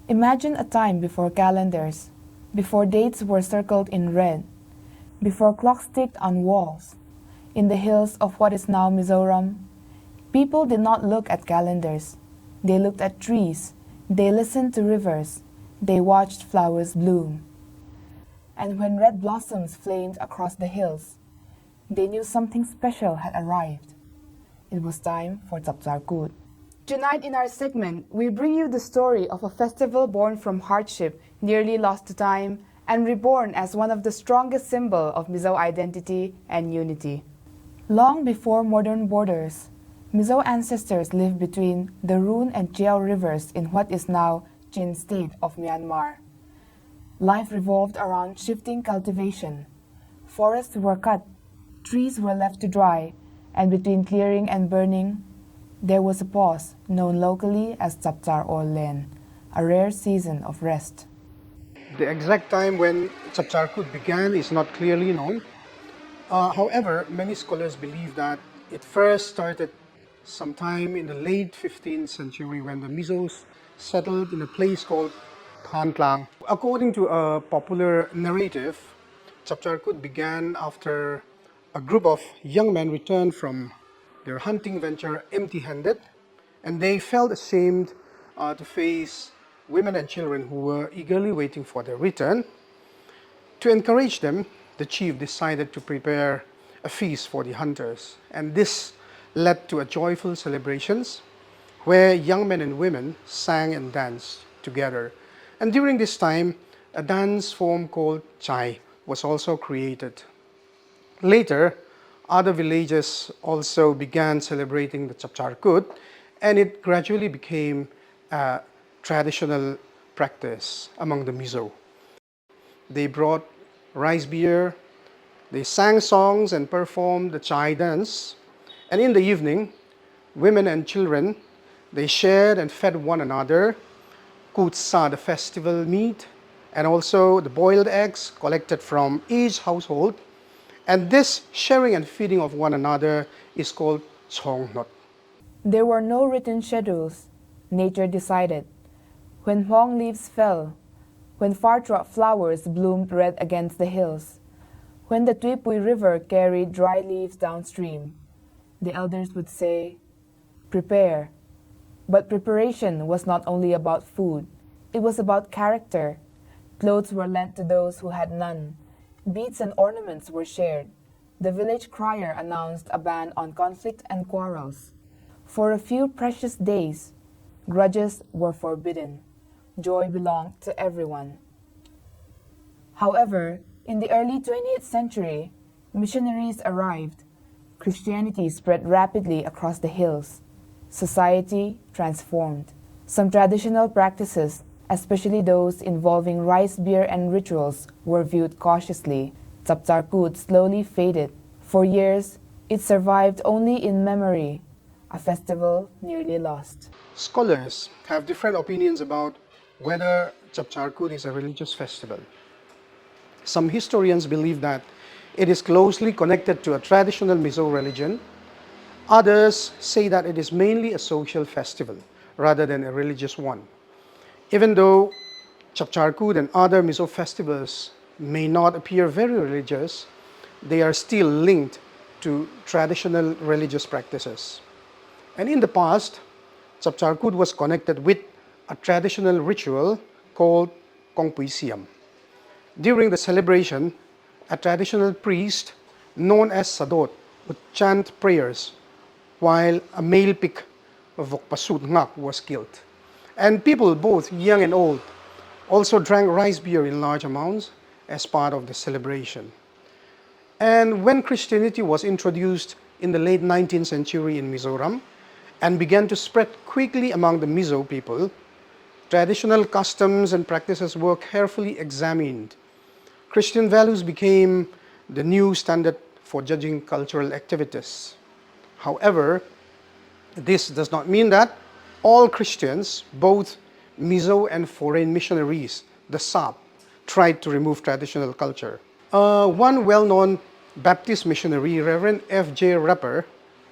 Imagine a time before calendars, before dates were circled in red, before clocks ticked on walls. In the hills of what is now Mizoram, people did not look at calendars. They looked at trees, they listened to rivers, they watched flowers bloom. And when red blossoms flamed across the hills, they knew something special had arrived. It was time for Chapchar Kut. Tonight in our segment, we bring you the story of a festival born from hardship, nearly lost to time, and reborn as one of the strongest symbols of Mizo identity and unity. Long before modern borders, Mizo ancestors lived between the Rune and Chiao rivers in what is now Chin state of Myanmar. Life revolved around shifting cultivation. Forests were cut, trees were left to dry, and between clearing and burning, there was a pause known locally as Chapchar or Len, a rare season of rest. The exact time when Chapchar Kut began is not clearly known. However, many scholars believe that it first started sometime in the late 15th century when the Mizos settled in a place called Klang. According to a popular narrative, Chapchar Kut began after a group of young men returned from their hunting venture empty-handed, and they felt ashamed to face women and children who were eagerly waiting for their return. To encourage them, the chief decided to prepare a feast for the hunters, and this led to a joyful celebrations where young men and women sang and danced together. And during this time, a dance form called Chai was also created. Later, other villages also began celebrating the Chapchar Kut, and it gradually became a traditional practice among the Mizo. They brought rice beer, they sang songs and performed the Chai dance, and in the evening, women and children, they shared and fed one another kutsa, the festival meat, and also the boiled eggs collected from each household. And this sharing and feeding of one another is called Hauhnar. There were no written schedules. Nature decided. When hwang leaves fell, when far-trot flowers bloomed red against the hills, when the Tuipui River carried dry leaves downstream, the elders would say, "Prepare." But preparation was not only about food. It was about character. Clothes were lent to those who had none. Beads and ornaments were shared. The village crier announced a ban on conflict and quarrels. For a few precious days, grudges were forbidden. Joy belonged to everyone. However, in the early 20th century, missionaries arrived. Christianity spread rapidly across the hills. Society transformed. Some traditional practices, especially those involving rice beer and rituals, were viewed cautiously. Chapchar Kut slowly faded. For years, it survived only in memory, a festival nearly lost. Scholars have different opinions about whether Chapchar Kut is a religious festival. Some historians believe that it is closely connected to a traditional Mizo religion. Others say that it is mainly a social festival rather than a religious one. Even though Chapchar Kut and other Mizo festivals may not appear very religious, they are still linked to traditional religious practices. And in the past, Chapchar Kut was connected with a traditional ritual called Kongpuisiam. During the celebration, a traditional priest known as Sadot would chant prayers while a male pig of Vokpasut Ngak was killed. And people, both young and old, also drank rice beer in large amounts as part of the celebration. And when Christianity was introduced in the late 19th century in Mizoram and began to spread quickly among the Mizo people, traditional customs and practices were carefully examined. Christian values became the new standard for judging cultural activities. However, this does not mean that all Christians, both Mizo and foreign missionaries, the SAP, tried to remove traditional culture. One well-known Baptist missionary, Reverend F.J. Rapper,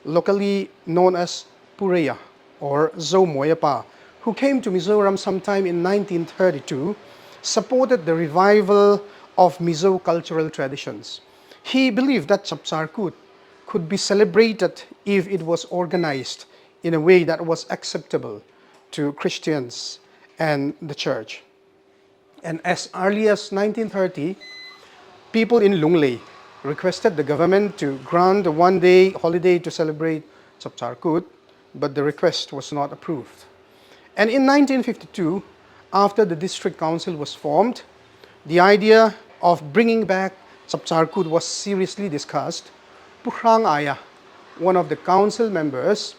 locally known as Pureya or Zomoyapa, who came to Mizoram sometime in 1932, supported the revival of Mizo cultural traditions. He believed that Chapchar Kut could be celebrated if it was organized in a way that was acceptable to Christians and the church. And as early as 1930, people in Lunglei requested the government to grant a one-day holiday to celebrate Chapchar Kut, but the request was not approved. And in 1952, after the district council was formed, the idea of bringing back Chapchar Kut was seriously discussed. Puhrang Aya, one of the council members,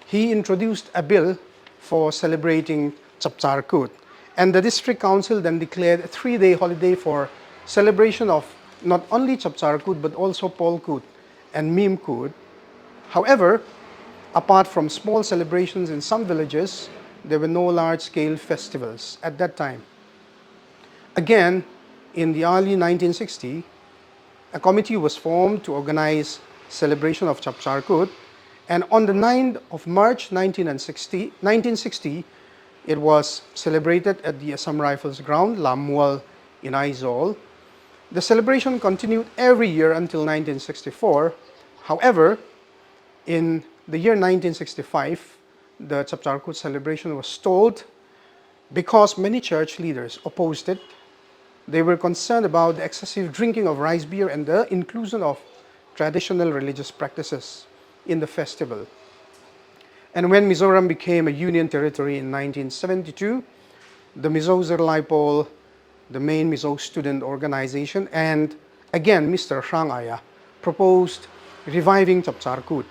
he introduced a bill for celebrating Chapchar Kut. And the district council then declared a 3-day holiday for celebration of not only Chapchar Kut but also Pol Kut and Mim Kut. However, apart from small celebrations in some villages, there were no large-scale festivals at that time. Again, in the early 1960s, a committee was formed to organize celebration of Chapchar Kut, and on the 9th of March 1960, it was celebrated at the Assam Rifles ground, Lamwal in Aizawl. The celebration continued every year until 1964. However, in the year 1965, the Chapchar Kut celebration was stalled because many church leaders opposed it. They were concerned about the excessive drinking of rice beer and the inclusion of traditional religious practices in the festival. And when Mizoram became a union territory in 1972, the Mizo Zirlaipol, the main Mizo student organization, and again Mr. Hrangaya proposed reviving Chapchar Kut.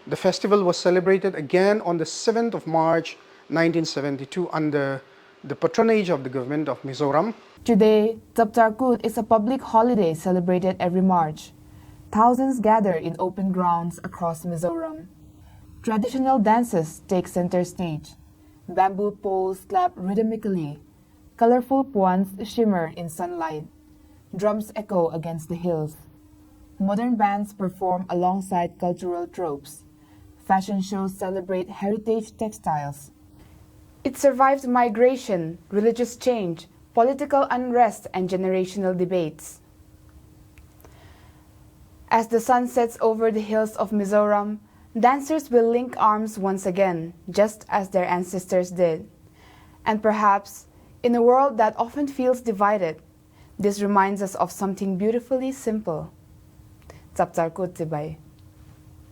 The festival was celebrated again on the 7th of March 1972 under the patronage of the government of Mizoram. Today, Chapchar Kut is a public holiday celebrated every March. Thousands gather in open grounds across Mizoram. Traditional dances take center stage. Bamboo poles clap rhythmically. Colorful puans shimmer in sunlight. Drums echo against the hills. Modern bands perform alongside cultural tropes. Fashion shows celebrate heritage textiles. It survived migration, religious change, political unrest, and generational debates. As the sun sets over the hills of Mizoram, dancers will link arms once again, just as their ancestors did. And perhaps, in a world that often feels divided, this reminds us of something beautifully simple. Chapchar Kut Chibai.